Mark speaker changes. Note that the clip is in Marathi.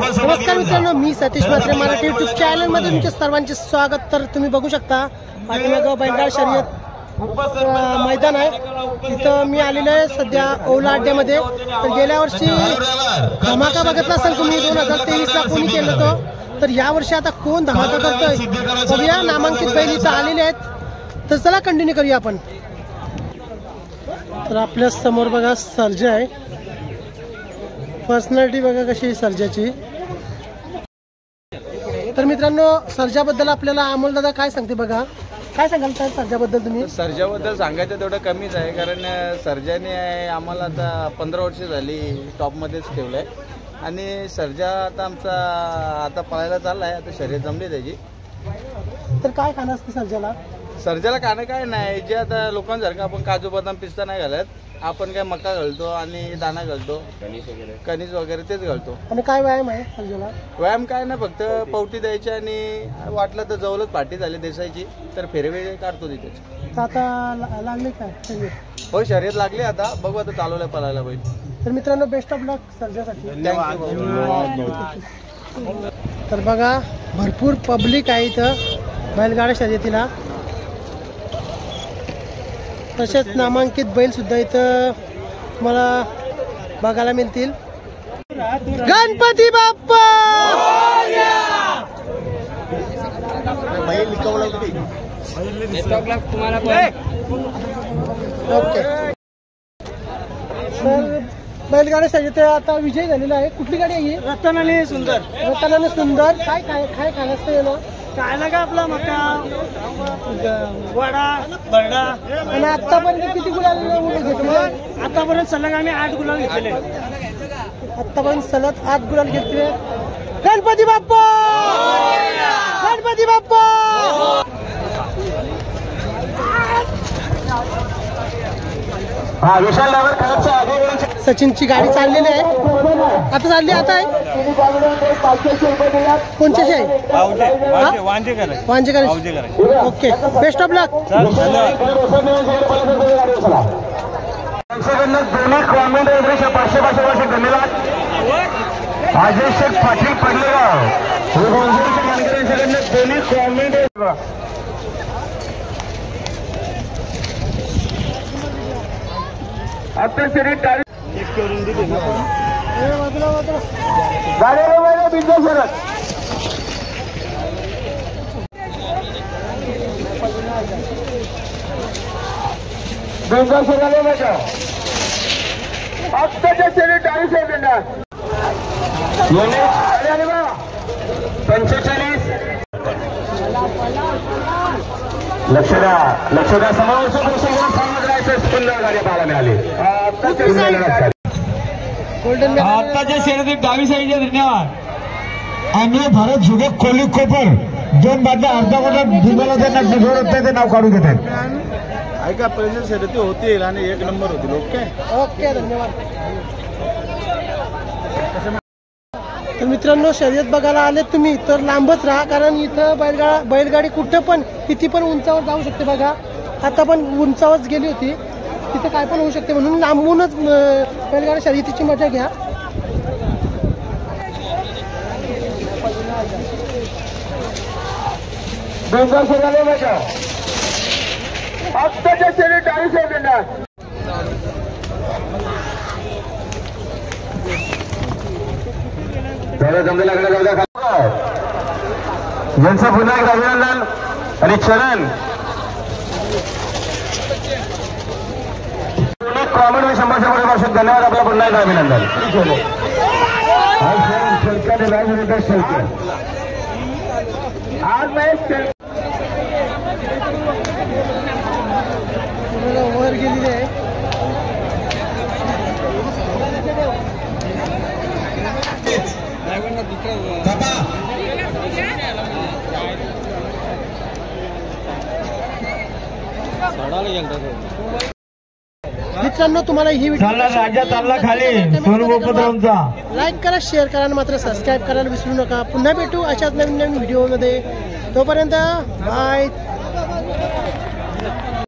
Speaker 1: नमस्कार मित्रांनो, मी सतीश म्हात्रे मराठी यूट्यूब चॅनल मध्ये तुमचे सर्वांचे स्वागत। तर तुम्ही बघू शकता पाठीमागं बैलगाडा शर्यत मैदान आहे, तिथं मी आलेलो आहे सध्या ओला अड्ड्यामध्ये। तर गेल्या वर्षी धमाका बघितला असेल तुम्ही, 2023 ला कोणी केलं होतं, तर या वर्षी आता कोण धमाका करतोय बघूया। नामांकित बैल इथं आलेले आहेत, तर चला कंटिन्यू करूया आपण। तर आपल्या समोर बघा सर्जा आहे, पर्सनॅलिटी बघा कशी सर्जाची। तर मित्रांनो, सर्जाबद्दल आपल्याला अमोल दादा काय सांगते बघा, काय सांगाल सर सर्जाबद्दल तुम्ही?
Speaker 2: सर्जाबद्दल सांगायचं तेवढं कमीच आहे, कारण सर्जाने आम्हाला आता 15 वर्ष झाली टॉपमध्येच ठेवलं आहे आणि सर्जा आता आमचा आता पळायला चालला आहे, आता शर्यत जमली त्याची।
Speaker 1: तर काय खाणं असते सर्जाला?
Speaker 2: सर्जाला खाणं काय नाही, जे आता लोकांसारखं आपण काजू बदाम पिस्ता नाही घालत, आपण काय मका घालतो आणि दाणा घालतो, कणीस वगैरे तेच घालतो।
Speaker 1: आणि काय व्यायाम आहे सर्जाला?
Speaker 2: व्यायाम काय ना, फक्त पवटी द्यायची आणि वाटलं तर जवळच पाठी झाली देसायची तर फेरवे काढतो तिथे।
Speaker 1: आता लागले काय शर्यत?
Speaker 2: हो, शर्यत लागली, आता बघू, आता चालवलंय पळायला बैल।
Speaker 1: तर मित्रांनो, बेस्ट ऑफ लक सर्जासाठी। तर बघा भरपूर पब्लिक आहे इथं बैलगाडा शर्यतीला, तसेच नामांकित बैल सुद्धा इथं मला बघायला मिळतील। गणपती बाप्पा ओके। तर बैलगाडा शर्यत आता विजय झालेला आहे, कुठली गाडी आहे? रतनाने सुंदर। रतनाने सुंदर काय काय काय खाणं असतं ना? काय ना का आपला मका वडा बरडा। आणि आतापर्यंत किती गुलाल घेतले? आतापर्यंत सलग आम्ही 8 गुलाल घेतलेले। आतापर्यंत सलग 8 गुलाल घेतले। गणपती बाप्पा, गणपती बाप्पा। सचिनची गाडी चाललेली आहे, आता चालली, आता आहे कोणच्याशी आहे? वांजेकर। ओके, बेस्ट ऑफ लक।
Speaker 3: दोन्ही कॉमेंट 500 धन्यवाद। अजय शेख पाटील पडलेगाव दोन्ही कॉमेंट आता शरीर गाडी बिंदू सरत बेंगाल सराले बघा, आत्ताच्या शरीर 40 बिंदा 45। लक्ष द्या समोरच्या गाड्या पाहायला मिळाली।
Speaker 4: आत्ताच्या शर्यतीत 22 साईडचे धन्यवाद। आम्ही भारत जुगे कोली कोपर 2 बादल्या अर्धा मोठा भूमीला त्यांना निघवत ते नाव काढून घेतात।
Speaker 2: ऐका, पहिल्या शर्यती होतील आणि 1 नंबर होतील। ओके
Speaker 1: ओके, धन्यवाद। तर मित्रांनो, शर्यत बघायला आले तुम्ही तर लांबच राहा, कारण इथं बैलगाडी कुठं पण किती पण उंचावर जाऊ शकते बघा। आता पण उंचावरच गेली होती, तिथं काय पण होऊ शकते, म्हणून लांबूनच बैलगाडा शर्यतीची मजा घ्या।
Speaker 3: बेंगाल सराले बघा, आत्ताच्या शरीर 40 बिंदा जमलेला यांचा पुन्हा एकदा अभिनंदन आणि चरण कॉमेंट में 100 धन्यवाद। आपला पुन्हा एकदा अभिनंदन। आज
Speaker 1: वर गेलेली आहे। मित्रांनो, तुम्हाला ही व्हिडिओ लाईक करा, शेअर करा आणि मात्र सबस्क्राईब करायला विसरू नका। पुन्हा भेटू अशाच नवीन व्हिडिओमध्ये, तोपर्यंत बाय।